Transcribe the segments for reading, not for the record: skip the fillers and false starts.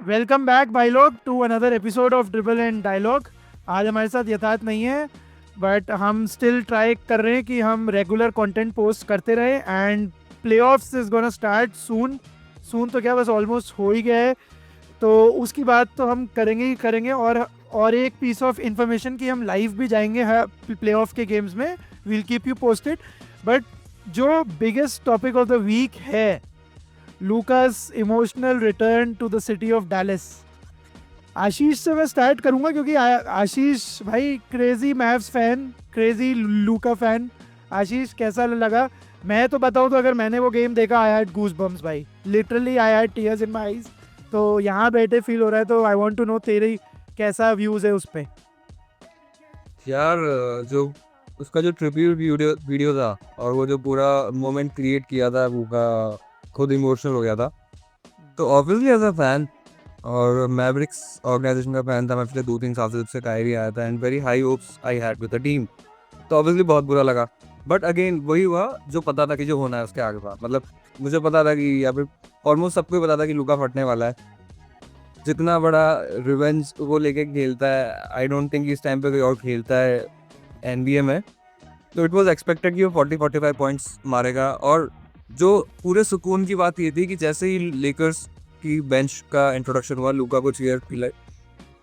Welcome back भाई लोग to another episode of dribble and dialogue. आज हमारे साथ यथार्थ नहीं है, बट हम स्टिल ट्राई कर रहे हैं कि हम रेगुलर कंटेंट पोस्ट करते रहे and playoffs is gonna start soon. Soon तो क्या, बस ऑलमोस्ट हो ही गया है। तो उसकी बात तो हम करेंगे ही करेंगे। और एक पीस ऑफ इंफॉर्मेशन कि हम लाइव भी जाएंगे प्लेऑफ के गेम्स में। We'll keep you posted. But जो biggest topic of the week है, Luka's emotional return to the city of Dallas. Ashish से मैं स्टार्ट करूंगा क्योंकि आशीष भाई crazy Mavs fan, crazy Luka fan. Ashish कैसा लगा? मैं तो बताऊं तो अगर मैंने वो गेम देखा, आई हैड गूज बम्स भाई, literally I had tears in my eyes. तो यहाँ बैठे फील हो रहा है, तो आई वांट टू नो तेरी कैसा व्यूज है उस पे। यार जो उसका जो ट्रिब्यूट वीडियो था और वो जो पूरा मोमेंट क्रिएट किया था वो का खुद इमोशनल हो गया था। तो ऑब्वियसली एज अ फैन और मैवरिक्स ऑर्गेनाइजेशन का फैन था मैं पिछले 2-3 साल से, जब से कायरी आया था and very high hopes I had with the team. तो ऑब्वियसली बहुत बुरा लगा। बट अगेन वही हुआ जो पता था कि जो होना है उसके आगे था। मतलब मुझे पता था कि यहाँ पे ऑलमोस्ट सबको ही पता था कि लूका फटने वाला है। जितना बड़ा रिवेंज वो लेके खेलता है, आई डोंट थिंक इस टाइम पे कोई और खेलता है एनबीए में। तो इट वाज एक्सपेक्टेड कि वो 40-45 पॉइंट्स मारेगा। और जो पूरे सुकून की बात ये थी कि जैसे ही लेकर्स की बेंच का इंट्रोडक्शन हुआ, लूका को चीयर पिलाई,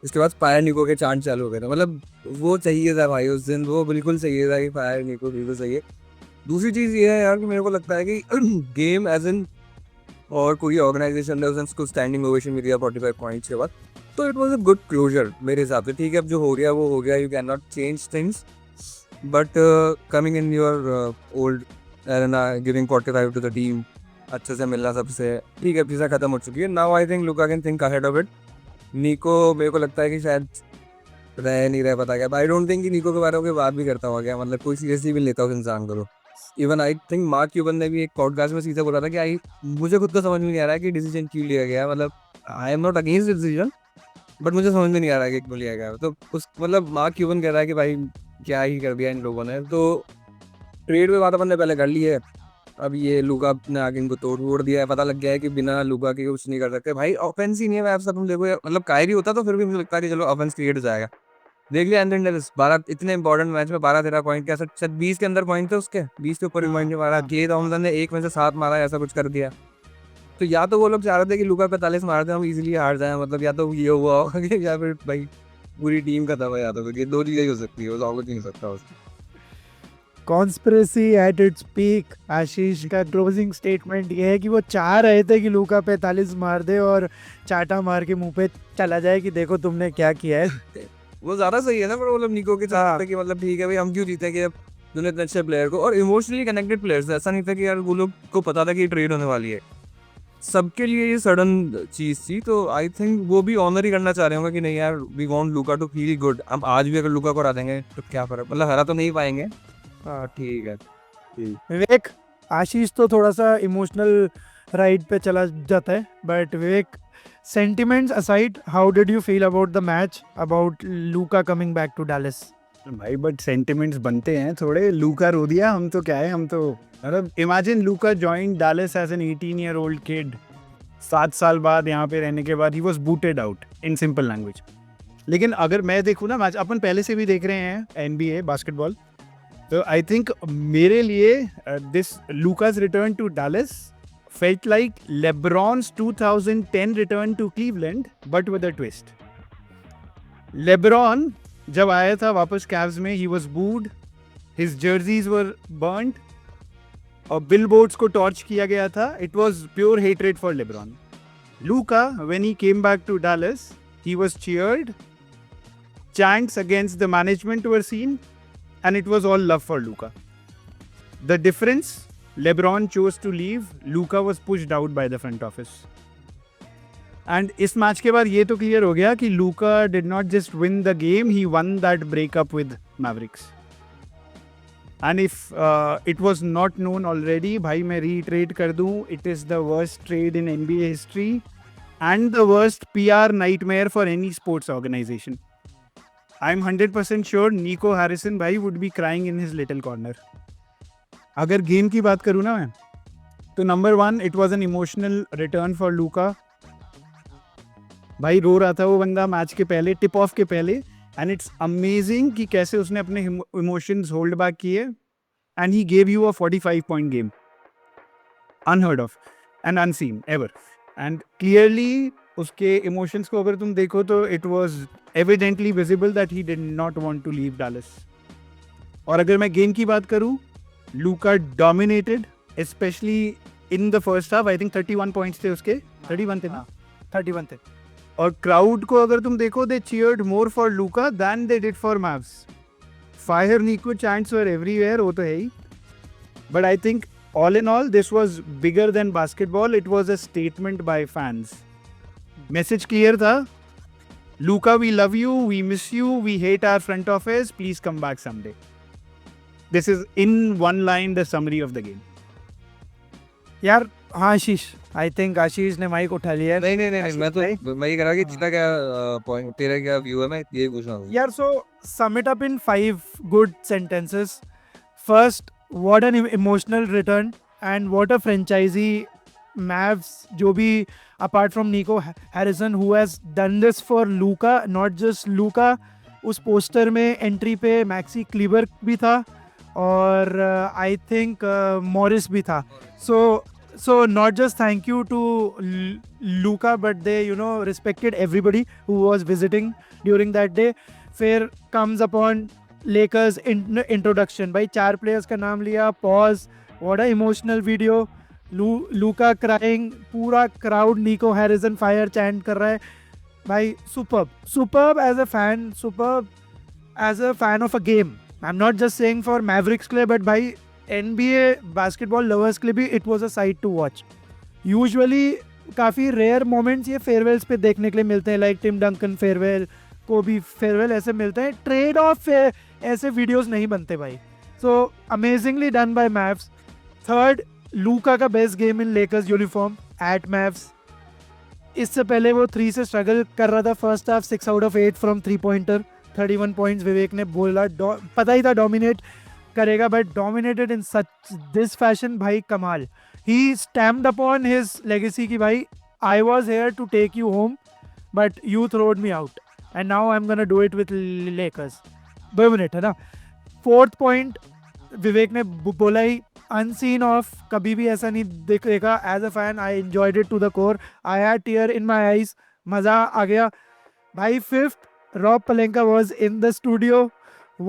इसके बाद फायर निको के चांट चालू हो गए थे। मतलब वो चाहिए था भाई उस दिन, वो बिल्कुल चाहिए था कि फायर निको बिल्कुल चाहिए। दूसरी चीज़ ये है यार कि मेरे को लगता है कि गेम एज इन और कोई ऑर्गेनाइजेशन ने उसको स्टैंडिंग ओवेशन मिल गया 45 पॉइंट्स के बाद। तो it was a good closure मेरे हिसाब से। ठीक है, अब जो हो गया वो हो गया, you can not change things. But coming in your old arena, giving 45 to the team, अच्छे से मिलना सबसे, ठीक है, चीज़ें खत्म हो चुकी है। Now I think Luka can think ahead of it. Nico मेरे को लगता है कि शायद रह नहीं रह पता क्या। आई डोंट थिंक कि निको के बारे में कोई बात भी करता होगा क्या, मतलब कोई सीरियसली भी लेता उस इंसान को। Even I think mark Cuban ने भी एक पॉडकास्ट में सीधा बोला था कि आई मुझे खुद को समझ में नहीं आ रहा है कि डिसीजन क्यों लिया गया। मतलब आई am not against decision, but मुझे समझ में नहीं आ रहा है कि क्यों लिया गया। तो उस मतलब मार्क क्यूबन कह रहा है कि भाई क्या ही कर दिया इन लोगों ने। तो ट्रेड में बात अपन ने पहले कर ली है, अब ये लुका ने आगे इनको तोड़ फोड़ दिया है। पता लग गया है कि बिना लुका के कुछ नहीं कर सकते भाई। ऑफेंस ही नहीं है वैसा, तुम देखो मतलब कायरी होता तो फिर भी मुझे लगता है कि चलो ऑफेंस क्रिएट हो जाएगा। देख लिया एंथनी डेविस 12 इतने इंपॉर्टेंट मैच में 12-13 पॉइंट, क्या सर 20 के अंदर पॉइंट थे उसके, 20 के ऊपर भी पॉइंट नहीं मारा। के थॉमसन ने 1 में से 7 मारा, ऐसा कुछ कर दिया। तो या तो वो लोग चाह रहे थे कि लुका 45 मार दे, हम इजीली हार जाए। मतलब या तो ये हुआ होगा कि या फिर भाई पूरी टीम खत्म है, या तो फिर ये दो चीजें ही हो सकती है, वो और कुछ नहीं हो सकता उसमें। Conspiracy at its peak. Ashish का क्लोजिंग स्टेटमेंट ये है कि वो चाह रहे थे कि लूका 45 मार दे और चाटा मार के मुंह पे चला जाए कि देखो तुमने क्या किया है। वो ज्यादा सही है ना, पर मतलब निको के साथ कि मतलब ठीक है भाई, हम क्यों जीते कि अब तूने इतने अच्छे प्लेयर को, और इमोशनली कनेक्टेड प्लेयर्स, ऐसा नहीं था कि यार वो लोग को पता था कि ट्रेड होने वाली है। सबके लिए ये सडन चीज थी। तो आई थिंक वो भी ऑनर ही करना चाह रहे होंगे कि नहीं यार, we want Luka to feel good. हम आज भी अगर लुका को हरा देंगे तो क्या फर्क, मतलब हरा तो नहीं पाएंगे। हाँ ठीक है, ठीक। विवेक, आशीष तो थोड़ा सा इमोशनल राइड पे चला जाता है, but Vivek, sentiments aside, how did you feel about the match, about Luka coming back to Dallas? भाई बट सेंटिमेंट्स बनते हैं थोड़े। लूका रो दिया, हम तो क्या है, हम तो मतलब imagine Luka join Dallas as an 18-year-old kid. 7 साल बाद यहाँ पे रहने के बाद ही was booted out in simple language. लेकिन अगर मैं देखूँ ना मैच, अपन पहले से भी देख रहे हैं NBA बास्केटबॉल, तो आई थिंक मेरे लिए this Luka's return to Dallas felt like LeBron's 2010 return to Cleveland, but with a twist. LeBron जब आया था वापस कैव्स में, he was booed, his jerseys were burnt, और बिलबोर्ड्स को टॉर्च किया गया था. It was pure hatred for LeBron. Luka, when he came back to Dallas, he was cheered, chants against the management were seen, and it was all love for Luka. The difference, LeBron chose to leave, Luka was pushed out by the front office. And इस match के बाद ये तो clear हो गया कि Luka did not just win the game, he won that breakup with Mavericks. And if it was not known already, भाई मैं reiterate कर दूं, it is the worst trade in NBA history and the worst PR nightmare for any sports organization. I'm 100% sure Nico Harrison भाई would be crying in his little corner. अगर game की बात करूँ ना मैं, तो number 1, it was an emotional return for Luka. भाई रो रहा था वो बंदा मैच के पहले, टिप ऑफ के पहले, एंड इट्स अमेजिंग कि कैसे उसने अपने इमोशंस होल्ड बैक किए and he gave you a 45 point game, unheard of and unseen ever, and clearly उसके इमोशंस को अगर तुम देखो तो it was evidently visible that he did not want to leave Dallas. और अगर मैं गेम की बात करूं, Luka dominated specially in the first half. I think 31 points थे उसके, 31 थे ना, 31 थे। और क्राउड को अगर तुम देखो, they cheered more for Luka than they did for Mavs. Fire Nico chants were everywhere, वो तो है ही, but I think all in all this was bigger than basketball, it was a statement by fans. Message clear था, Luka we love you, we miss you, we hate our front office, please come back someday. This is in one line the summary of the game. यार हाँ आशीष, I think आशीष ने mic उठा लिया है। नहीं मैं ये कह रहा कि जितना क्या पॉइंट तेरा क्या व्यू है, मैं ये पूछ रहा हूँ यार सो sum it up in 5 good sentences. First, what an emotional return and what a franchisee Mavs, जो भी apart from Nico Harrison who has done this for Luka, not just Luka. उस पोस्टर में एंट्री पे maxi क्लीबर भी था और I think Morris भी था. So not just thank you to Luka, but they respected everybody who was visiting during that day. फिर comes upon Lakers introduction. भाई 4 players का नाम लिया, pause, what a emotional video. Luka crying, पूरा crowd Nico Harrison fire chant कर रहा है. भाई superb as a fan, superb as a fan of a game. I'm not just saying for Mavericks के लिए, but भाई NBA basketball lovers के लिए भी it was a sight to watch. Usually काफ़ी rare moments ये farewells पे देखने के लिए मिलते हैं, like Tim Duncan farewell, कोबी फेयरवेल, ऐसे मिलते हैं. ट्रेड ऑफ ऐसे वीडियोस नहीं बनते भाई. So amazingly done by Mavs. Third, Luka का best game in Lakers uniform at Mavs. इससे पहले वो 3 से स्ट्रगल कर रहा था first half. 6 out of 8 from 3 pointer, 31 points. Vivek ने बोला पता ही था डोमिनेट करेगा, but dominated in such this fashion. भाई कमाल. He stamped upon his legacy की भाई I was here to take you home but you थ्रोड me out and now I'm gonna do it with Lakers. Dominate है ना. 4th point, विवेक ने बोला ही, unseen off, कभी भी ऐसा नहीं दिखेगा. As a fan, I enjoyed it to the core. I had tear in my eyes. मज़ा आ गया भाई. 5th, Rob Pelinka was in the studio,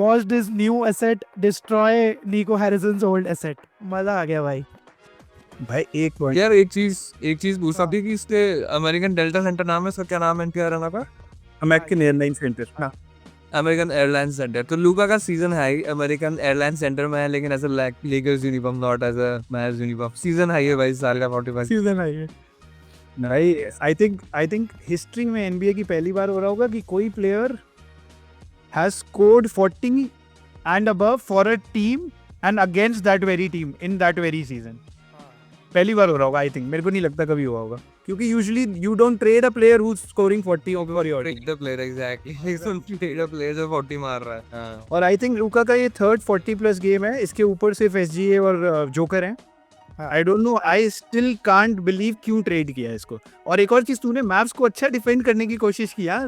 watched his new asset destroy Nico Harrison's old asset. मज़ा आ गया भाई. भाई एक point यार, एक चीज पूछ सकती है कि इसके अमेरिकन डेल्टा सेंटर नाम है, इसका क्या नाम है इनके रंगा का? American airline center. हाँ, अमेरिकन एयरलाइन सेंटर. तो लूका का season high American airline center में है, लेकिन as a Lakers uniform, not as a Mavs uniform. Season high है भाई साल का 45. सीजन आई है भाई. आई थिंक हिस्ट्री में एनबीए की पहली बार हो रहा होगा कि कोई player has scored 40 and above for a team and against that very team in that very season. पहली बार हो रहा होगा. आई थिंक, मेरे को नहीं लगता कभी हुआ होगा, क्योंकि usually you don't trade a player who is scoring 40 for your team. The player exactly, trade a player जो 40 मार रहा है. हाँ. और आई थिंक लूका का ये 3rd 40+ गेम है. इसके ऊपर सिर्फ एसजीए और जोकर हैं. आई don't no, I still can't believe क्यों ट्रेड किया है इसको. और एक और चीज, तूने मैव्स को अच्छा डिफेंड करने की कोशिश किया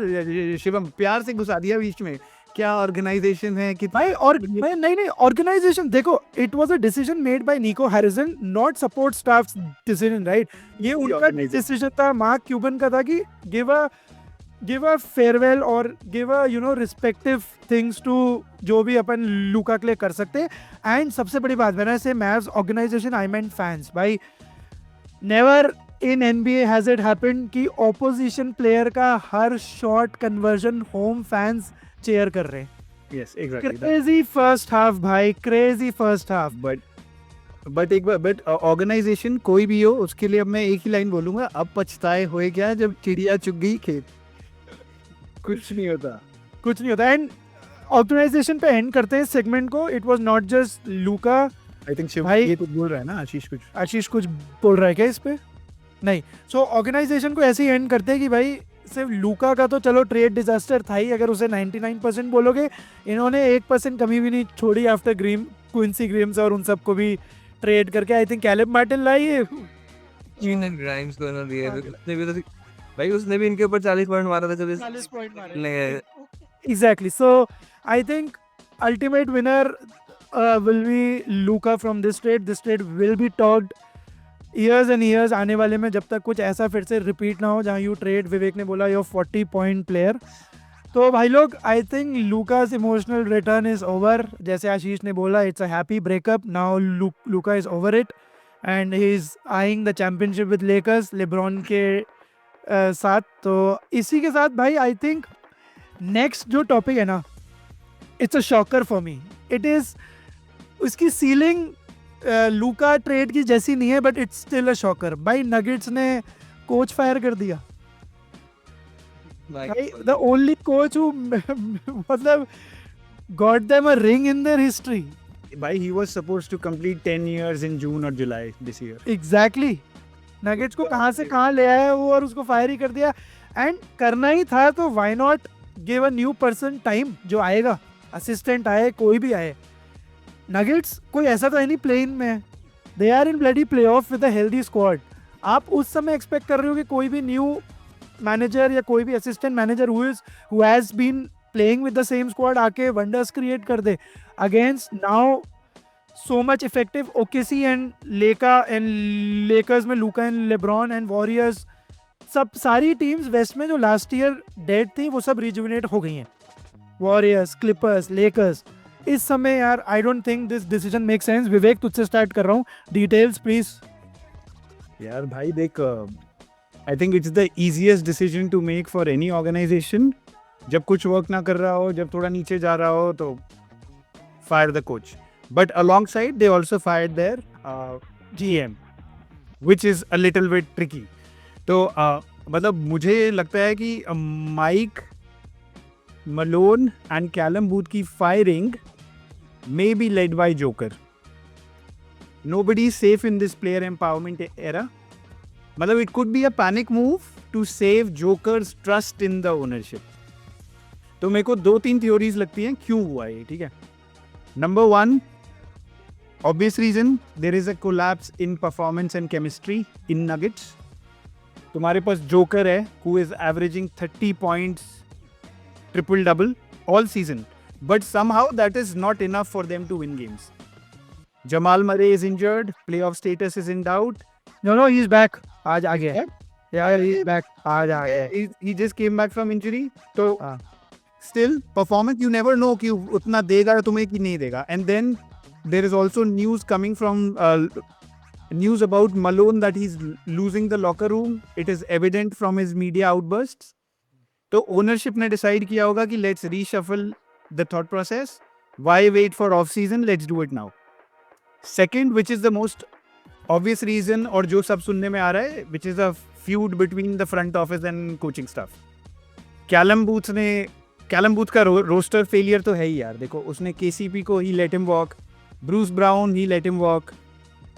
शिवम, प्यार से घुसा दिया बीच में. क्या ऑर्गेनाइजेशन है कि भाई. और नहीं ऑर्गेनाइजेशन देखो, it was a decision made by Nico Harrison, not support staff decision, right. ये उनका डिसीजन था, मार्क क्यूबन का था कि गिव अ फेयरवेल और give a respective things to जो भी अपन लूका के लिए कर सकते हैं. एंड सबसे बड़ी बात, when I say Mavs organization, I mean fans. भाई never in NBA has it happened कि ऑपोजिशन प्लेयर का हर shot conversion home fans cheer कर रहे हैं. Yes exactly. Crazy first half भाई, क्रेजी फर्स्ट हाफ. बट एक बार, बट ऑर्गेनाइजेशन कोई भी हो, उसके लिए अब मैं एक ही लाइन बोलूंगा, अब पछताए हुए क्या जब चिड़िया चुग गई खेत. कुछ नहीं होता. एंड ऑर्गेनाइजेशन पे एंड करते हैं सेगमेंट को. It was not just Luka. I think Shiv भाई, ये कुछ बोल रहा है ना आशीष कुछ बोल रहा है क्या इस पे? नहीं. सो ऑर्गेनाइजेशन को ऐसे ही एंड करते हैं कि भाई सिर्फ लूका का तो चलो ट्रेड डिजास्टर था ही, अगर उसे 99% बोलोगे, इन्होंने 1% कमी भी नहीं छोड़ी आफ्टर क्विंसी ग्रीम्स और उन सबको भी ट्रेड करके. आई थिंक कैलेब मार्टिन लाई है. ग्राइम्स को ना दिए, इतने भी तो भाई उसने भी इनके ऊपर 40 पॉइंट मारा था जब 40 पॉइंट मारे ने- exactly. So I think ultimate winner will be Luka from this trade. This trade will be talked years and years आने वाले में, जब तक कुछ ऐसा फिर से रिपीट ना हो जहाँ यू ट्रेड, विवेक ने बोला योर 40 पॉइंट प्लेयर. तो भाई लोग, I think Luka's emotional return is over. जैसे आशीष ने बोला, it's a happy breakup now. Luka is over it and he is eyeing the championship with Lakers LeBron के साथ. तो इसी के साथ भाई आई थिंक नेक्स्ट जो टॉपिक है ना, it's a shocker for me. It is उसकी सीलिंग लूका ट्रेड की जैसी नहीं है, but it's still a shocker. भाई नगेट्स ने कोच फायर कर दिया. The only coach who मतलब got them a ring in their history. Bhai, he was supposed to complete 10 years in June or July this year. Exactly. Nuggets को कहाँ से कहाँ ले आया वो, और उसको फायर ही कर दिया. एंड करना ही था तो why not give a new person time. जो आएगा, असिस्टेंट आए, कोई भी आए. नगेट्स कोई ऐसा तो है नहीं प्लेन में. They are in bloody playoff with a healthy squad. आप उस समय एक्सपेक्ट कर रहे हो कि कोई भी न्यू मैनेजर या कोई भी assistant manager who has been playing with the same squad आके वंडर्स क्रिएट कर दे against now so much effective OKC and Lakers में लूका एंड लेब्रॉन एंड वॉरियर्स. सब सारी टीम्स वेस्ट में जो लास्ट ईयर डेड थी वो सब रिजुविनेट हो गई हैं. Warriors, Clippers, Lakers. इस समय यार I don't think this decision make sense. Vivek तुझसे स्टार्ट कर रहा हूँ, डिटेल्स प्लीज. यार भाई देख, I think it's the easiest decision to make for any organization. जब कुछ वर्क ना कर रहा हो, जब थोड़ा नीचे जा रहा हो, तो fire the coach. But alongside, they also fired their GM, which is a little bit tricky. तो मतलब मुझे लगता है कि Mike Malone and Callum Booth की firing may be led by Joker. Nobody is safe in this player empowerment era. मतलब it could be a panic move to save Joker's trust in the ownership. तो मेरे को 2-3 theories लगती हैं क्यों हुआ ये, ठीक है. Number 1, obvious reason, there is a collapse in performance and chemistry in Nuggets. तुम्हारे पास जोकर है who is averaging 30 points, triple double all season, but somehow that is not enough for them to win games. Jamal Murray is injured, playoff status is in doubt. No, he is back. आज आ गया. Yeah, he is back. आज आ गया. He just came back from injury. तो still performance you never know कि उतना देगा तुम्हें कि नहीं देगा. And then there is also news coming from news about Malone that he's losing the locker room. It is evident from his media outbursts. तो ownership ने decide किया होगा कि let's reshuffle the thought process. Why wait for off season? Let's do it now. Second, which is the most obvious reason और जो सब सुनने में आ रहा है, which is a feud between the front office and coaching staff. Callum booth का roster failure तो है ही यार. देखो उसने KCP को he let him walk, Bruce Brown he let him walk,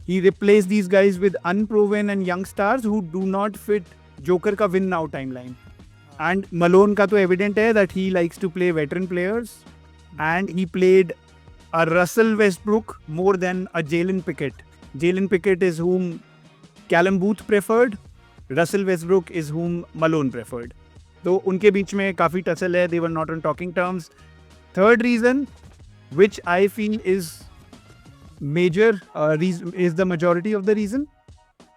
he replaced these guys with unproven and young stars who do not fit Joker का win now timeline. And Malone का तो evident है that he likes to play veteran players and he played a Russell Westbrook more than a Jalen Pickett. Jalen Pickett is whom Callum Booth preferred. Russell Westbrook is whom Malone preferred. तो उनके बीच में काफ़ी tussle है. They were not on talking terms. Third reason, which I feel is major reason, is the majority of the reason,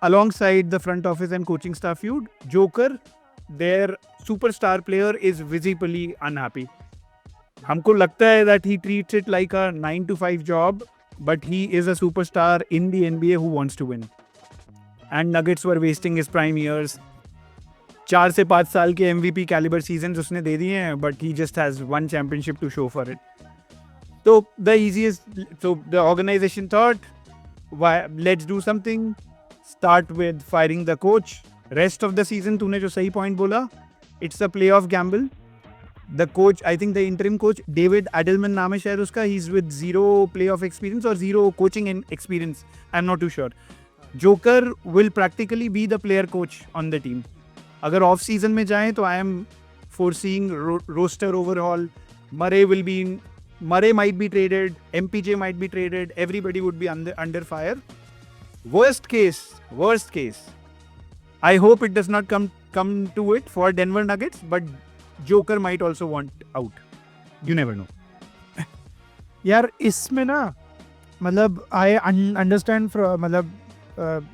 alongside the front office and coaching staff feud, Joker, their superstar player, is visibly unhappy. हमको लगता है that he treats it like a 9 to 5 job, but he is a superstar in the NBA who wants to win. And Nuggets were wasting his prime years. 4 से 5 साल के MVP caliber seasons उसने दे दिए हैं, but he just has one championship to show for it. So the organization thought, why, let's do something. Start with firing the coach. Rest of the season, तूने जो सही point बोला, it's a playoff gamble. The coach, I think the interim coach, David Adelman नाम है शायद उसका, he's with 0 playoff experience or 0 coaching experience. I'm not too sure. Joker will practically be the player coach on the team. अगर off season में जाएं तो I am foreseeing roster overhaul. Murray might be traded, MPJ might be traded, everybody would be under fire. Worst case, I hope it does not come come to it for Denver Nuggets, but Joker might also want out. You never know. यार इसमें ना मतलब I understand मतलब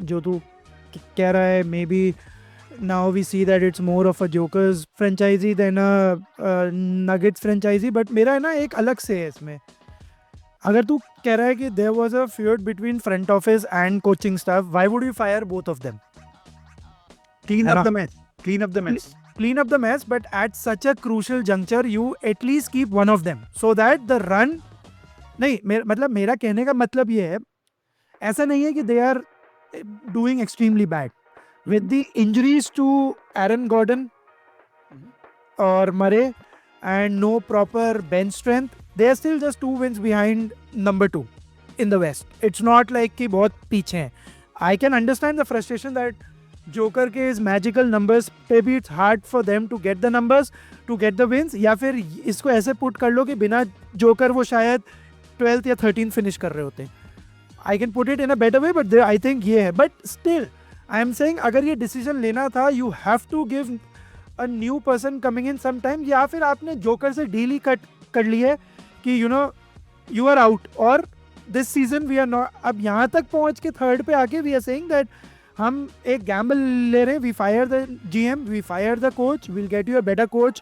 जो तू कह रहा है maybe now we see that it's more of a Jokers franchise than a Nuggets franchise, but मेरा है ना एक अलग से है इसमें. अगर तू कह रहा है कि there was a feud between front office and coaching staff, why would you fire both of them? Clean है up ना? the mess. Clean up the mess. Clean up the mess, but at such a crucial juncture you at least keep one of them so that the run. नहीं मतलब मेरा कहने का मतलब ये है, ऐसा नहीं है कि they are doing extremely bad with the injuries to Aaron Gordon और Murray and no proper bench strength. They are still just 2 wins behind number 2 in the West. It's not like कि बहुत पीछे हैं. I can understand the frustration that Joker के इस magical numbers पे भी it's hard for them to get the numbers, to get the wins. या फिर इसको ऐसे पुट कर लो कि बिना जोकर वो शायद 12th या 13th फिनिश कर रहे होते. I can put it in a better way, but I think ये है. But still I am saying अगर ये डिसीजन लेना था, you have to give a new person coming in some time. या फिर आपने जोकर से डील ही कट कर ली है कि you know you are out और this season we are not. अब यहाँ तक पहुँच के थर्ड पे आके वी आर सेइंग दैट हम एक गैम्बल ले रहे हैं. We fire the GM, we fire the coach, we'll get you a better coach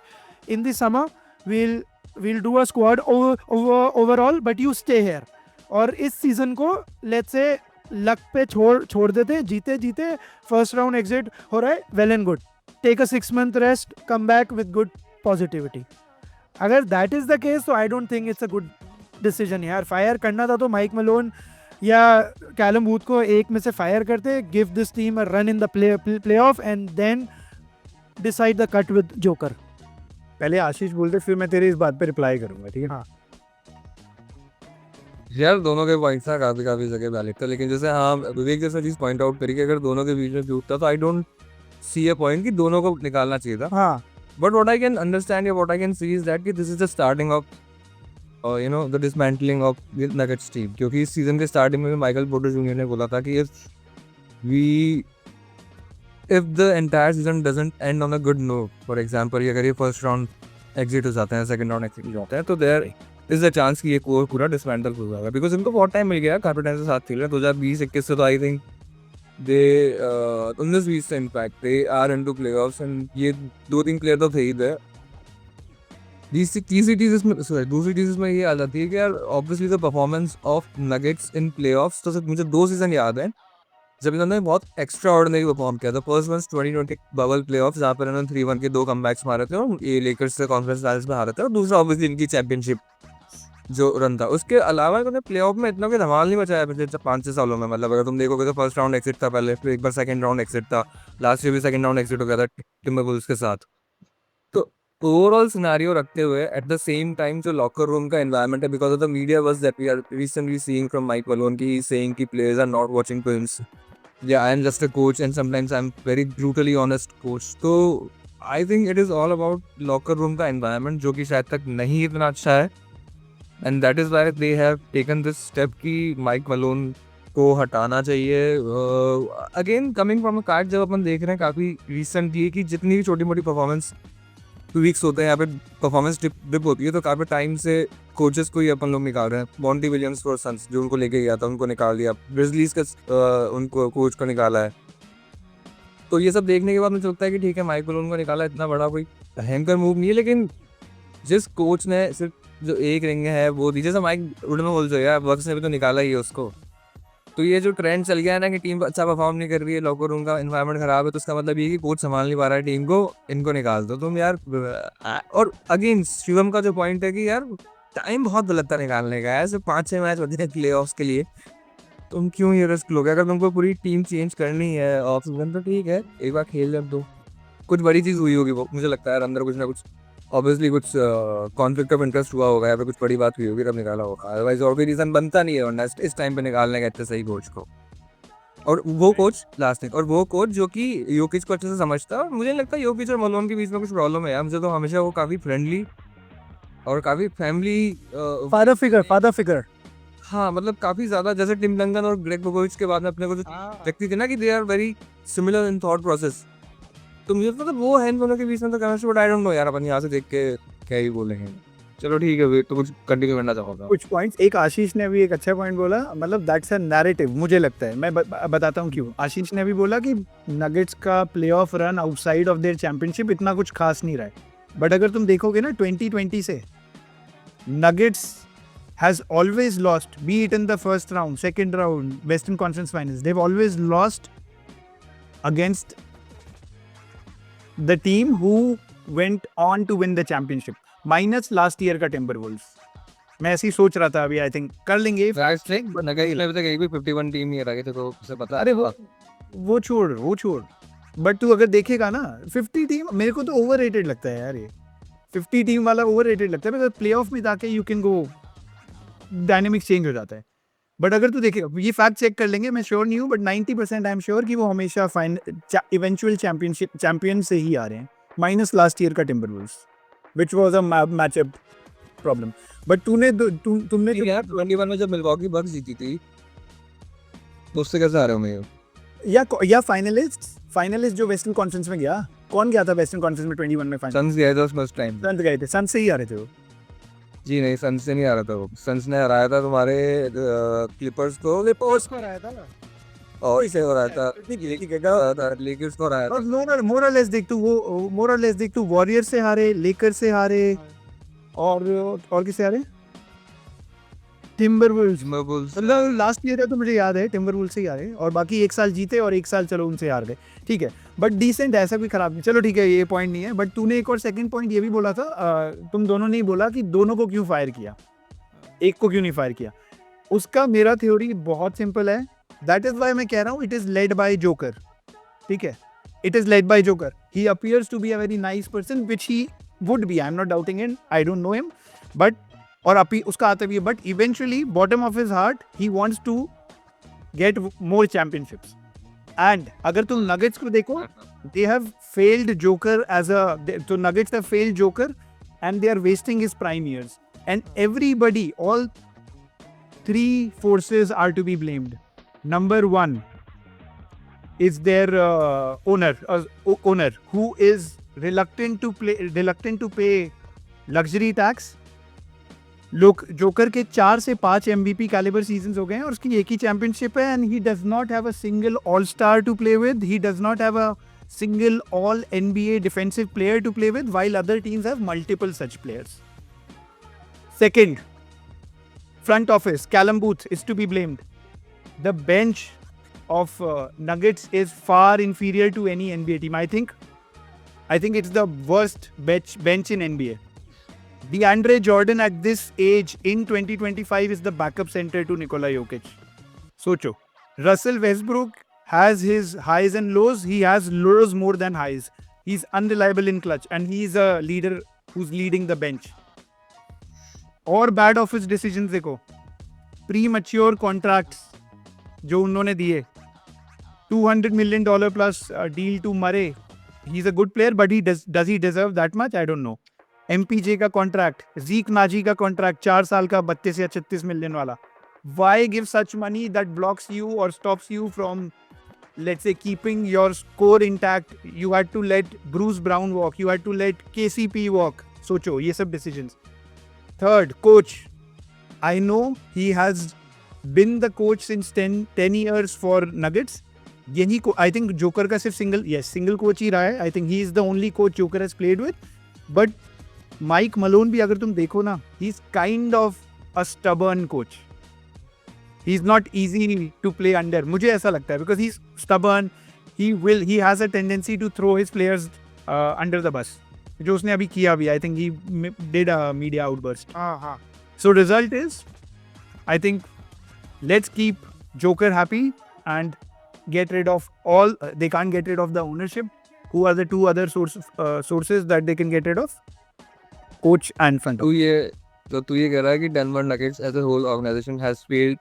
in the summer, we'll do a squad overall, but you stay here. और इस season को let's say luck पे छोड़ देते हैं. जीते जीते फर्स्ट राउंड एग्जिट हो रहा है, well and good. Take a 6 month rest, come back with good positivity. अगर दैट इज द केस तो I don't think it's a good decision. यार फायर करना था तो माइक मलोन या कैलम बूथ को एक में से फायर करते, give this team a run in the playoff and then decide the cut with Joker. पहले आशीष बोलते, फिर मैं तेरे इस बात पे रिप्लाई करूंगा, ठीक है? हाँ. यार दोनों के पॉइंट्स ना काफी जगह वैलिड था, लेकिन जैसे हाँ विवेक जैसा चीज पॉइंट आउट करी कि अगर दोनों के बीच में फ्यूड था तो I don't see a point कि दोनों को निकालना चाहिए था. हाँ. But what I can understand या what I can see is that कि this is the starting of you know the dismantling of Nuggets team. क्योंकि इस सीजन के स्टार्टिंग में माइकल पोर्टर जूनियर ने बोला था कि if the entire season doesn't end on a good note, for example अगर ये फर्स्ट राउंड एग्जिट हो जाते हैं, सेकंड राउंड एग्जिट हो जाते हैं, तो देयर इज अ चांस कि ये कोर पूरा डिसमेंटल हो जाएगा. बिकॉज इनको बहुत टाइम मिल गया कार्पेंटर के साथ खेल रहे 2020-21 से. तो आई थिंक दे 19-20 से in fact they are into playoffs and ये 2-3 प्लेयर तो थे ही थे. दूसरी चीज में ये आ जाती है कि यार obviously the performance of nuggets in playoffs, तो सिर्फ मुझे 2 सीजन याद है जब इन्होंने बहुत एक्स्ट्रा ऑर्डिनरी परफॉर्म किया था. फर्स्ट वन 2020 बबल प्लेऑफ्स जहाँ पर इन्होंने 3-1 के 2 कमबैक्स मारे थे और ये लेकर्स से कॉन्फ्रेंस फाइनल्स में हारे थे. और दूसरा ऑब्वियसली इनकी चैंपियनशिप जो रन था. उसके अलावा इन्होंने प्लेऑफ में इतना कोई धमाल नहीं मचाया पिछले 5-6 सालों में. मतलब अगर तुम देखोगे तो फर्स्ट राउंड एक्सिट था पहले, फिर एक बार सेकंड राउंड एक्सिट था, लास्ट ईयर भी सेकंड राउंड एक्सिट हो गया था टिम्बरवुल्व्स के साथ. तो ओवरऑल सिनेरियो रखते हुए एट द सेम टाइम जो लॉकर रूम का एनवायरनमेंट है, because of the media buzz that we are recently seeing from Mike Malone की ही सेइंग कि players are not watching films. Yeah, I am just a coach and sometimes I'm very brutally honest coach. तो I think it is all about locker room का environment जो कि शायद तक नहीं इतना अच्छा है. And that is why they have taken this step कि माइक मलोन को हटाना चाहिए. Again coming from a card जब अपन देख रहे हैं काफ़ी recent ये कि जितनी भी छोटी मोटी परफॉर्मेंस वीक्स होते हैं यहाँ पे परफॉर्मेंस डिप होती है, तो काफ़ी टाइम से कोचेस को ही अपन लोग निकाल रहे हैं. मॉन्टी विलियम्स फॉर सन्स जो उनको लेके गया था उनको निकाल दिया, ग्रिजलीज का उनको कोच को निकाला है. तो ये सब देखने के बाद मुझे लगता है कि ठीक है माइक मलोन को निकाला, इतना बड़ा कोई भयंकर मूव नहीं है. लेकिन जिस कोच ने सिर्फ जो एक रिंग है वो दी, जैसे माइक वुडनहोल्ज हो गया, वर्क्स ने भी तो निकाला ही है उसको. तो ये जो ट्रेंड चल गया है ना कि टीम अच्छा परफॉर्म नहीं कर रही है, लॉकर रूम का एनवायरनमेंट खराब है, तो उसका मतलब ये कि कोच संभाल नहीं पा रहा है टीम को, इनको निकाल दो तुम यार. और अगेन शिवम का जो पॉइंट है कि यार टाइम बहुत गलत था निकालने का. ऐसे 5-6 मैच बचे हैं प्ले ऑफ्स के लिए, तुम क्यों ये रिस्क लोगे? अगर तुमको पूरी टीम चेंज करनी है ऑफ सीजन तो ठीक है, एक बार खेल जब दो. कुछ बड़ी चीज़ हुई होगी वो, मुझे लगता है अंदर कुछ ना कुछ ऑब्वियसली कुछ कॉन्फ्लिक्ट ऑफ इंटरेस्ट हुआ होगा, या फिर कुछ बड़ी बात हुई होगी तब निकाला होगा. अदरवाइज और कोई रीज़न बनता नहीं है वरना इस टाइम पे निकालने का इतने सही कोच को. और वो कोच लास्ट और वो कोच जो कि योकिच को अच्छे से समझता है. और मुझे नहीं लगता योकिच और मलोन के बीच में कुछ प्रॉब्लम है. मुझे तो हमेशा वो काफ़ी फ्रेंडली और काफ़ी फैमिली फादर फिगर. हाँ मतलब काफ़ी ज़्यादा, जैसे टिम डंकन और ग्रेग पोपोविच के बाद में अपने को जो व्यक्ति थे ना कि they are very similar in thought process. तो मुझे मतलब वो है इन दोनों के बीच में तो chemistry, but I don't no यार, अपन यहाँ से देख के क्या ही बोलेंगे। चलो ठीक है, वे तो कुछ कंटिन्यू करना चाहूँगा। कुछ पॉइंट्स, एक आशीष ने भी एक अच्छा पॉइंट बोला, मतलब दैट्स अ नैरेटिव, मुझे लगता है। मैं बताता हूँ क्यों। आशीष ने भी बोला कि नगेट्स का playoff run outside of their championship इतना कुछ खास नहीं रहा है, बट अगर तुम देखोगे ना 2020 से Nuggets has always lost, be it in the first round, second round, western conference finals, they have always lost against the team who went on to win the championship, minus last year का Timberwolves. मैं ऐसे ही सोच रहा था, अभी I think कर लेंगे। Nuggets में अभी तक एक भी 51 टीम नहीं हराई थी, तो उसे पता। अरे वो छोड़, बट तू अगर देखेगा ना 50 टीम, मेरे को तो ओवररेटेड लगता है यार, ये 50 टीम वाला ओवररेटेड लगता है, बिकॉज प्लेऑफ में जाके you can go, dynamics change हो जाता है। बट अगर तू देखेगा, ये फैक्ट चेक कर लेंगे, मैं श्योर नहीं हूँ, बट 90% आई एम श्योर कि वो हमेशा इवेंचुअल चैंपियन से ही आ रहे हैं, माइनस लास्ट ईयर का Timberwolves, which was a matchup problem. But तुमने यार 21 में जब मिलवॉकी बक्स जीती थी, तो उससे कैसे आ रहे हो मैं? या फाइनलिस्ट जो वेस्टर्न कॉन्फ्रेंस में गया, कौन गया था वेस्टर्न कॉन्फ्रेंस में 21 में फाइनल? सन्स गया था उस फर्स्ट टाइम। सन्स गए थे, सन्स से ही आ रहे थे वो। जी नहीं, सन्स से नहीं आ रहा था वो। सन्स ने हराया था तुम्हारे क्लिपर्स को, पोस्ट पर आया था और इसे हो रहा था लेकिन उसको हराया था। मोर और लेस देख तू वॉरियर से हारे, लेकर से हारे, और किससे हारे? टिम्बरवुल्व्स। मतलब लास्ट ईयर है तो मुझे याद है टिम्बरवुल्व्स से ही हारे, और बाकी एक साल जीते और एक साल चलो उनसे हार गए, ठीक है, बट डिसेंट, ऐसा कोई खराब नहीं। चलो ठीक है, ये पॉइंट नहीं है। बट तूने एक और सेकंड पॉइंट ये भी बोला था, तुम दोनों ने ही बोला कि दोनों को क्यों फायर किया, एक को क्यों नहीं फायर किया। उसका मेरा थ्योरी बहुत सिंपल है, दैट इज वाई मैं कह रहा हूँ it is led by Joker, ठीक है, it is led by Joker. He appears to be a very nice person, which he would be, I am not doubting it, I don't know him, but और अपी उसका आता भी है, but eventually bottom of his heart he wants to get more championships. And अगर तुम Nuggets को देखो, they have failed Joker as a, तो nuggets have failed Joker and they are wasting his prime years, and everybody, all three forces are to be blamed. Number one is their owner who is reluctant to pay luxury tax. लोग joker के 4 से 5 MVP calibre seasons हो गए हैं और उसकी एक ही चैंपियनशिप है, and he does not have a single all star to play with, he does not have a single all NBA defensive player to play with, while other teams have multiple such players. Second, front office, Callum Booth is to be blamed. The bench of Nuggets is far inferior to any NBA team. I think it's the worst bench in NBA. DeAndre Jordan at this age in 2025 is the backup center to Nikola Jokic. Socho. Russell Westbrook has his highs and lows. He has lows more than highs. He's unreliable in clutch, and he's a leader who's leading the bench. और bad office decisions देखो, premature contracts जो उन्होंने दिए, $200 million plus deal to Murray, he is a good player, but he does he deserve that much, I don't know. MPJ का contract, Zeke Nnaji का contract 4 साल का 32 या 36 मिलियन वाला, why give such money that blocks you और stops you from, let's say, keeping your score intact? You had to let Bruce Brown walk, you had to let KCP walk. सोचो ये सब decisions. Third, coach. I know he has been the coach since 10 years for Nuggets. यही को I think joker का सिर्फ single coach ही रहा है. I think he is the only coach Joker has played with. But Mike Malone भी अगर तुम देखो ना, he's kind of a stubborn coach. He's not easy to play under. मुझे ऐसा लगता है, because he's stubborn. He has a tendency to throw his players under the bus. जो उसने अभी किया भी. I think he did a media outburst. So result is, I think, let's keep Joker happy and get rid of all. They can't get rid of the ownership. Who are the two other sources that they can get rid of? Coach and front office. तो तू ये कह रहा है कि Denver Nuggets as a whole organisation has failed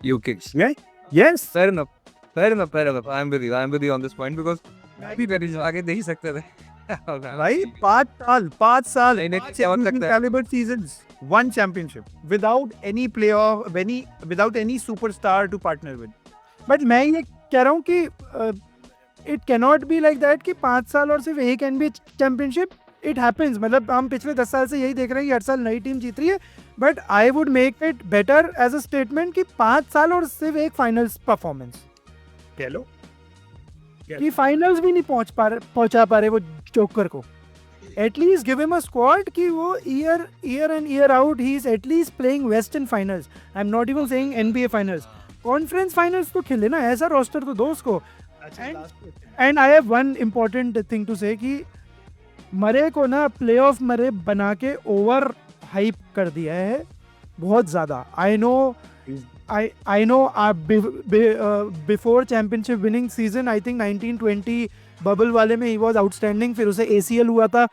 Jokic. Yeah? Yes. Fair enough. I'm with you on this point, because मैं भी very आगे दे ही सकते थे. भाई 5 साल नहीं, क्या हो सकता है? caliber seasons, one championship without any playoff, without any superstar to partner with. But मैं ये कह रहा हूँ कि it cannot be like that कि 5 साल और सिर्फ एक NBA चैंपियनशिप. It happens. मतलब हम पिछले 10 साल से यही देख रहे हैं कि हर साल नई टीम जीत रही है. But I would make it better as a statement कि 5 साल और सिर्फ एक फाइनल्स परफॉर्मेंस. कह लो कि फाइनल्स भी नहीं पहुंचा पा रहे वो जोकर को. At least give him a squad कि वो year and year out he is at least playing western finals. I am not even saying NBA finals. Conference finals तो खेले ना. ऐसा रोस्टर तो दो उसको. And I have one important thing to say कि मरे को ना प्लेऑफ मरे बना के ओवर हाइप कर दिया है बहुत ज़्यादा. I know before championship winning season I think 1920 bubble वाले में ही वॉज आउटस्टैंडिंग. फिर उसे ACL हुआ था.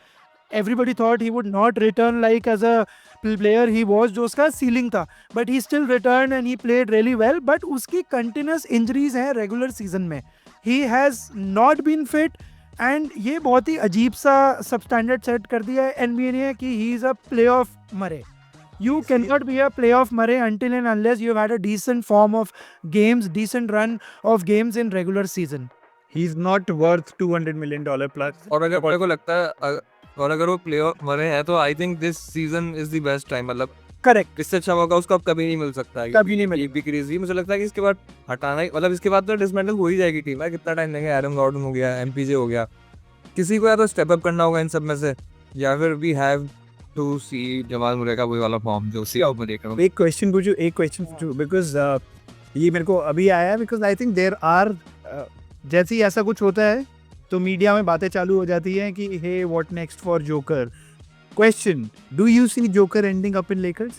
Everybody thought he would not return like as a player he was, जो उसका सीलिंग था. But he still return and he played really well. But उसकी कंटिन्यूस इंजरीज हैं रेगुलर सीजन में. He has not been fit. And ये बहुत ही अजीब सा सब स्टैंडर्ड सेट कर दिया है NBA ने कि he is a play of मरे. You cannot be a playoff Murray until and unless you've had a decent form of games, decent run of games in regular season. He's not worth $200 million plus. और अगर मेरे को लगता है और अगर वो प्लेऑफ मरे हैं तो I think this season is the best time. मतलब Correct. इससे अच्छा मौका उसको अब कभी नहीं मिल सकता है. कभी नहीं मिलेगा. एक भी क्रेज ही मुझे लगता है कि इसके बाद हटाना ही, मतलब इसके बाद तो डिसमेंटल हो ही जाएगी टीम. है कितना टाइम लेंगे. एडम गॉर्डन हो गया, MPJ हो गया, किसी को या तो स्टेप अप करना होगा इन सब में से, या फिर वी हैव टू सी जमाल मुरे का वही वाला फॉर्म जो सी आउट में देख रहा हूँ. एक क्वेश्चन पूछूं बिकॉज ये मेरे को अभी आया है. Because I think there are जैसे ही ऐसा कुछ होता है तो मीडिया में बातें चालू हो जाती हैं कि hey what next for Joker. Question, do you see Joker ending up in Lakers?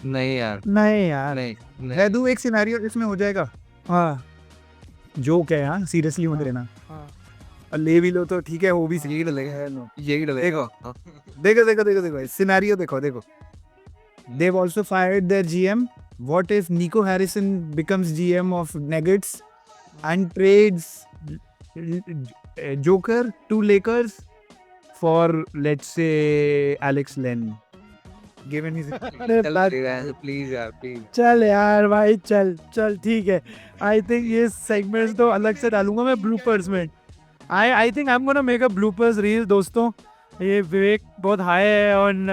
नहीं यार, नहीं यार. नहीं है दू एक सिनेरियो इसमें हो जाएगा. हाँ. जोक है. हाँ, सीरियसली मत लेना. हाँ. और ले भी लो तो ठीक है, वो भी यही डलेगा, यही डलेगा. देखो सिनेरियो देखो. They've also fired their GM. What if Nico Harrison becomes GM of Nuggets and trades Joker to Lakers for, let's say, Alex Len? Given his please यार, प्लीज. चल यार भाई, चल ठीक है. आई थिंक ये सेगमेंट्स तो अलग से डालूंगा मैं ब्लूपर्स में. I think I am gonna make a bloopers reel. दोस्तों, ये विवेक बहुत हाई है ऑन.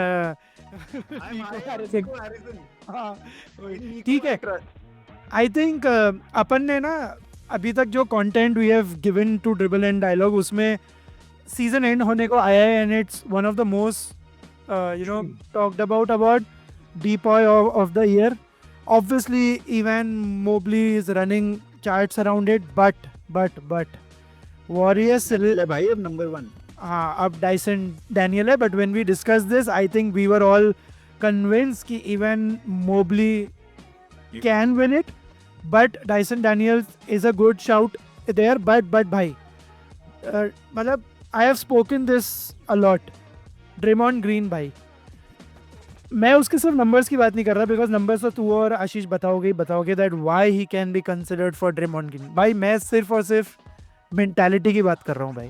ठीक है. आई थिंक अपन ने ना अभी तक जो content we have given to dribble and dialogue, उसमें सीजन एंड होने को आया है. And it's one of the most talked about DPOY of the year. Obviously Evan Mobley is running charts around it, but Warriors भाई अब number 1. हाँ, अब Dyson Daniel है. But when we discussed this, I think we were all convinced कि Evan Mobley can win it, but Dyson Daniels is a good shout there. But भाई, मतलब I have spoken this a lot. Draymond Green भाई, मैं उसके सिर्फ numbers की बात नहीं कर रहा, बिकॉज नंबर्स तो तू और आशीष बताओगे that why he can be considered for Draymond Green. भाई मैं सिर्फ और सिर्फ मेंटालिटी की बात कर रहा हूँ भाई.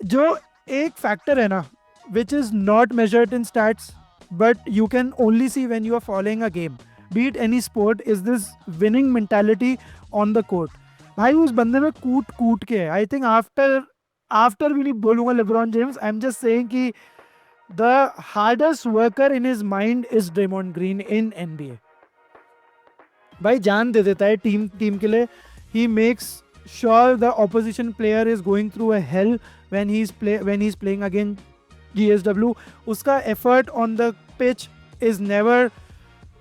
जो एक फैक्टर है ना, which is not measured in stats but you can only see when you are following a game, be it any sport, is this winning mentality on the court. भाई उस बंदे में कूट के है. आई थिंक आफ्टर भी नहीं बोलूँगा LeBron James, I am just saying कि the hardest worker in his mind is Draymond Green in NBA. भाई जान दे देता है टीम के लिए. He makes sure the opposition player is going through a hell when he is playing against GSW. उसका effort on the pitch is never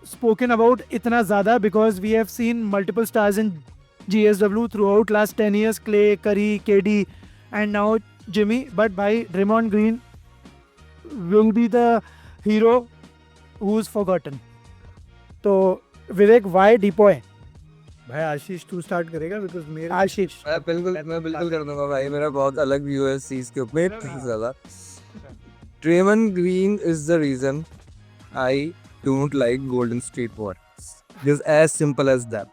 spoken about इतना ज़्यादा, because we have seen multiple stars in GSW throughout last 10 years, Clay, Curry, KD and now Jimmy. But by Draymond Green will be the hero who's forgotten. तो विवेक, why DPOY? भाई आशीष तू start करेगा, because मेरा आशीष. मैं बिल्कुल कर दूंगा भाई. मेरा बहुत अलग व्यू है इस चीज के ऊपर. ज़्यादा Draymond Green is the reason I don't like Golden State Warriors. Just as simple as that.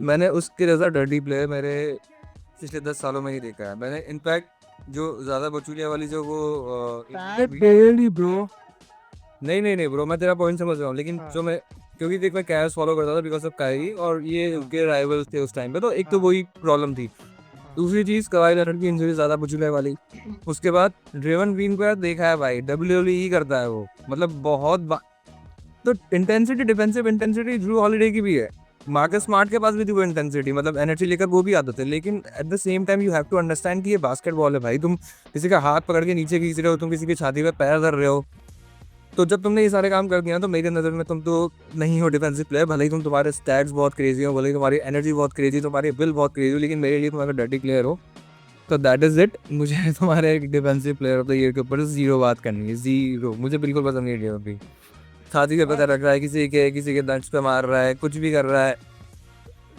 मैंने उसके जैसा डर्टी प्लेयर मेरे पिछले 10 सालों में ही देखा है. मैंने इनफैक्ट जो ज़्यादा बचूलिया वाली जो वो ब्रो. नहीं ब्रो, मैं तेरा पॉइंट समझ रहा हूँ. लेकिन जो मैं, क्योंकि देख मैं कैश फॉलो करता था बिकॉज ऑफ कायरी, और ये उनके राइवल्स थे उस टाइम पे, तो एक तो वही प्रॉब्लम थी. दूसरी चीज कवाई लेनर्ड की इंजरी ज्यादा बुझने वाली। उसके बाद ड्रेवन ग्रीन को यार देखा है भाई, WWE करता है वो, मतलब तो intensity, defensive intensity Drew holiday की भी है, मार्कस स्मार्ट के पास भी थी वो इंटेंसिटी, मतलब एनर्जी लेकर वो भी आते थे। लेकिन at the same time you have to understand कि ये बास्केटबॉल है भाई, तुम किसी का हाथ पकड़ के नीचे खींच रहे हो, तुम किसी की छाती पे पैर धर रहे हो। तो जब तुमने ये सारे काम कर दिया तो मेरी नज़र में तुम तो नहीं हो डिफेंसिव प्लेयर, भले ही तुम तुम्हारे स्टैट्स बहुत क्रेजी हो, भले ही तुम्हारी एनर्जी बहुत क्रेजी, तुम्हारी बिल बहुत क्रेजी हो, लेकिन मेरे लिए तुम अगर डर्टी प्लेयर हो तो दैट इज इट। मुझे तुम्हारे defensive player of the year के ऊपर जीरो बात करनी है, जीरो। मुझे बिल्कुल पसंद नहीं है अभी, छाती पे पता रख रहा है, किसी के दंश पे मार रहा है, कुछ भी कर रहा है,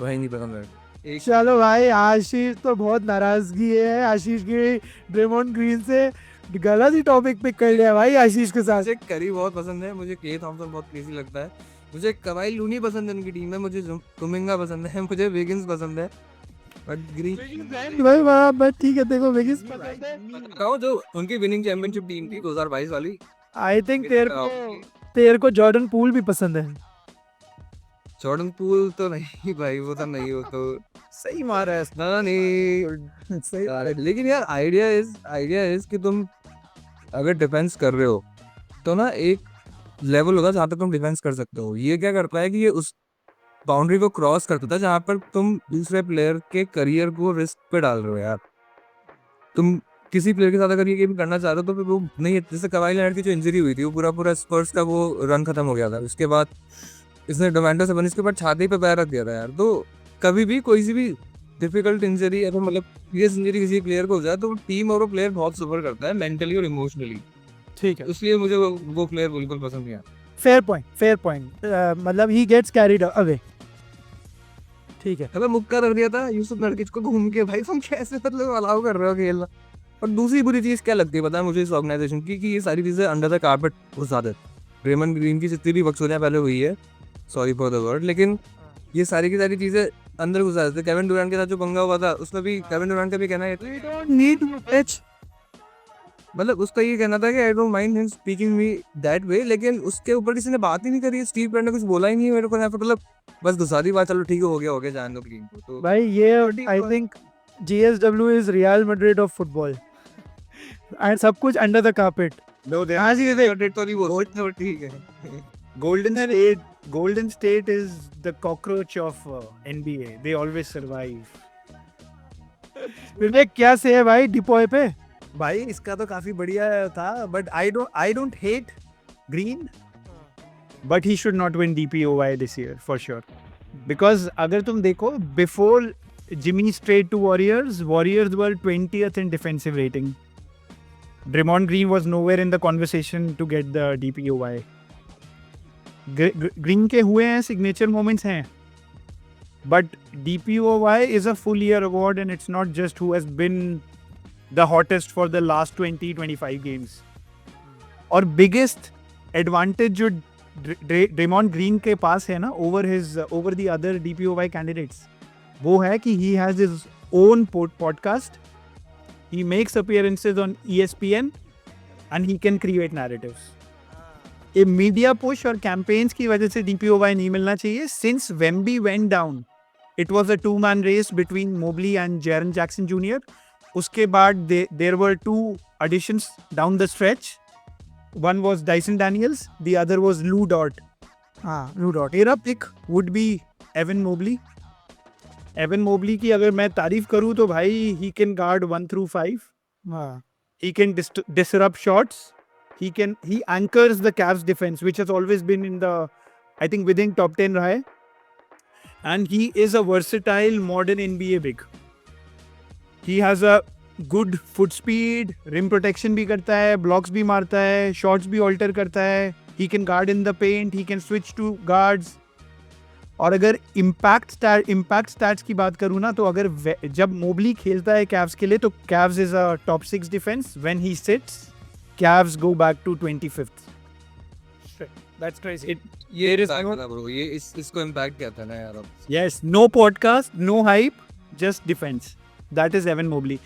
वही नहीं पसंद है। चलो भाई, आशीष तो बहुत नाराजगी है आशीष की ड्रेमॉन्ड ग्रीन से, गलत ही टॉपिक पिक कर लिया भाई आशीष के साथ। मुझे करी बहुत पसंद है, मुझे क्ले थॉमसन बहुत क्रेजी लगता है, मुझे कवाई लूनी पसंद है उनकी टीम में, मुझे कुमिंगा पसंद है, मुझे विगिंस पसंद है, बट ग्रीन भाई वाह, बट ठीक है, देखो विगिंस पसंद है। बताओ जो उनकी विनिंग चैंपियनशिप टीम थी 2022 वाली। आई थिंक तेरे को जॉर्डन पूल भी पसंद है। जॉर्डन पूल तो नहीं भाई, वो तो नहीं, वो तो सही मारा है। ना नहीं सही। लेकिन यार आइडिया इज कि तुम अगर डिफेंस कर रहे हो तो ना एक लेवल होगा जहाँ तक तुम डिफेंस कर सकते हो। ये क्या करता है कि ये उस बाउंड्री को क्रॉस करता था जहाँ पर तुम दूसरे प्लेयर के करियर को रिस्क पे डाल रहे हो यार। तुम किसी प्लेयर के साथ अगर ये गेम करना चाह रहे हो तो फिर वो नहीं, जैसे कवाई लेनर्ड की जो इंजरी हुई थी, वो पूरा स्पर्स का वो रन खत्म हो गया था, उसके बाद इसने डोमेंटो से इसके बाद छाती पे पैर रख दिया था यार। तो कभी भी कोई सी भी डिफिकल्ट इंजरी, अगर मतलब सीरियस इंजरी किसी प्लेयर को हो जाए तो टीम और वो प्लेयर बहुत सफर करता है मेंटली और इमोशनली। ठीक है, इसलिए मुझे वो प्लेयर बिल्कुल पसंद नहीं आता। फेयर पॉइंट, मतलब ही गेट्स कैरीड अवे। ठीक है, अबे मुक्का रख दिया था यूसुफ नरकिच को घूम के, भाई तुम कैसे मतलब अलाउ कर रहे हो खेलना। और दूसरी बुरी चीज़ क्या लगती है पता है मुझे इस ऑर्गेनाइजेशन की, कि ये सारी चीज़ें अंडर द कारपेट घुसा देते। ड्रेमंड ग्रीन की जितनी भी बकचोदियाँ पहले हुई है, सॉरी फॉर द वर्ड, लेकिन ये सारी की सारी चीज़ें अंदर घुसा देते। केविन डुरांट के साथ जो पंगा हुआ था उसमें भी केविन डुरांट का भी कहना है, we don't need to pitch। मतलब उसका ये कहना था कि I don't mind him speaking me that way, लेकिन उसके ऊपर किसी ने बात ही नहीं करी। स्टीव केयर ने कुछ बोला ही नहीं है मेरे को, मतलब बस घुसा दी बात, चलो ठीक है हो गया जान दो ग्रीन को। तो भाई ये I think GSW is real Madrid of football and सब कुछ under the carpet. No, they हाँ जी, देख तो नहीं बोल तो ठीक है। Golden State is the cockroach of NBA. They always survive. विवेक क्या से है भाई डिपॉय पे? भाई इसका तो काफी बढ़िया था, but I don't hate Green, but he should not win DPOY this year for sure. Because अगर तुम देखो before Jimmy strayed to Warriors were 20th in defensive rating. Draymond Green was nowhere in the conversation to get the DPOY. Green के हुए हैं signature moments हैं, but DPOY is a full year award and it's not just who has been the hottest for the last 20-25 games. और biggest advantage जो Draymond Green के पास है ना over the other DPOY candidates, वो है कि he has his own podcast. He makes appearances on ESPN and he can create narratives. A media push और campaigns की वजह से DPOY नहीं मिलना चाहिए. Since Wemby went down, it was a two-man race between Mobley and Jaren Jackson Jr. उसके बाद there were two additions down the stretch. One was Dyson Daniels, the other was Lou Dort. हाँ, Lou Dort। मेरा pick would be Evan Mobley. Evan Mobley की अगर मैं तारीफ करूं तो भाई he can guard 1 through 5. हाँ, He can disrupt shots. He anchors the Cavs defense, which has always been in the, I think, within top 10 रहा है. And he is a versatile modern NBA big. He has a good foot speed, rim protection भी करता है, blocks भी मारता है, shots भी alter करता है. He can guard in the paint. He can switch to guards. और अगर इम्पैक्ट स्टैट्स की बात करूँ ना, तो अगर जब मोबली खेलता है कैव्स के लिए तो Cavs is a top 6 defense. When he sits Cavs go back to 25th. That's crazy. ये ब्रो, ये इसको इम्पैक्ट क्या था ना यार. Yes, no podcast, no hype, just defense. That is Evan Mobley.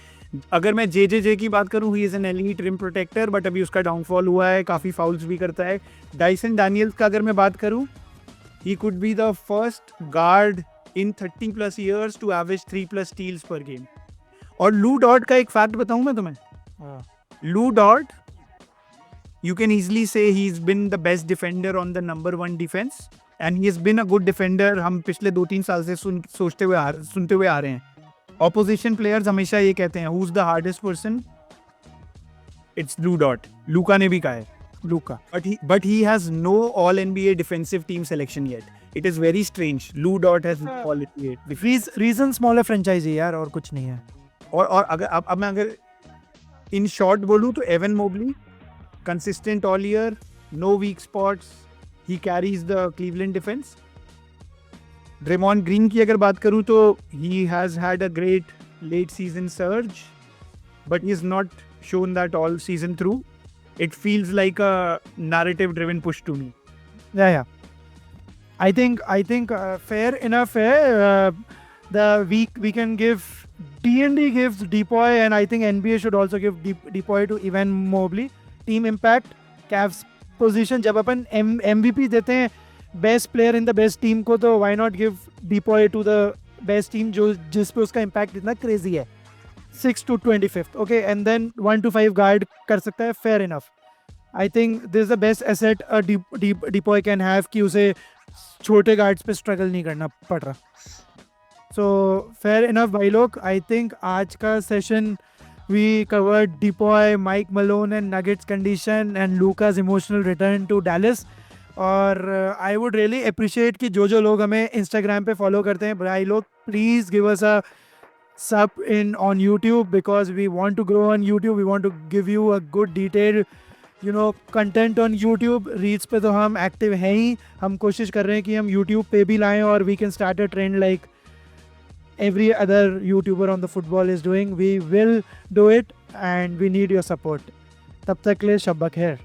अगर मैं जे की बात करूँ, he is an elite rim protector, but अभी उसका डाउनफॉल हुआ है, काफ़ी फाउल्स भी करता है. डाइसन डैनियल्स का अगर मैं बात करूँ, he could be the first guard in 30 plus years to average 3 plus steals per game. और लू डॉट का एक फैक्ट बताऊं मैं तुम्हें. Lou Dort, you can easily say he's been the best defender on the number 1 defense, and he has been a good defender. हम पिछले 2-3 साल से सुनते हुए आ रहे हैं. Opposition players हमेशा ये कहते हैं, who's the hardest person? It's Lou Dort. लूका ने भी कहा है. लूका. But he has no All NBA defensive team selection yet. It is very strange. Lou Dort has All NBA. Reason smaller franchise यार, और कुछ नहीं है. और अगर मैं इन शॉर्ट बोलूँ तो Evan Mobley consistent all year, no week spots, he carries the Cleveland defense. Draymond Green की अगर बात करूँ तो he has had a great late season surge, but he is not shown that all season through. It feels like a narrative driven push to me. Yeah. I think fair enough है. We can give D&D gives Depoy, and I think NBA should also give Depoy to Evan Mobley. Team impact, Cavs position. जब अपन MVP देते हैं best player in the best team को, तो why not give Depoy to the best team जो जिस पे उसका impact इतना crazy है. 6 to 25th, okay, and then 1 to 5 guard कर सकता है. Fair enough. I think this is the best asset a Depoy can have कि उसे छोटे गार्ड्स पे स्ट्रगल नहीं करना पड़ रहा. सो फेयर इनफ भाई लोग. आई थिंक आज का session we covered DPOY, Mike Malone and Nuggets condition and Luka's emotional return to Dallas. और आई वुड रियली अप्रिशिएट कि जो लोग हमें इंस्टाग्राम पे फॉलो करते हैं, भाई लोग please give us a sub in on YouTube, because we want to grow on YouTube. We want to give you a good detailed content on YouTube. Reels पे तो हम एक्टिव हैं ही. हम कोशिश कर रहे हैं कि हम YouTube पे भी लाएं और we can start a trend like every other YouTuber on the football is doing. We will do it and we need your support. तब तक के लिए शब्बा खैर.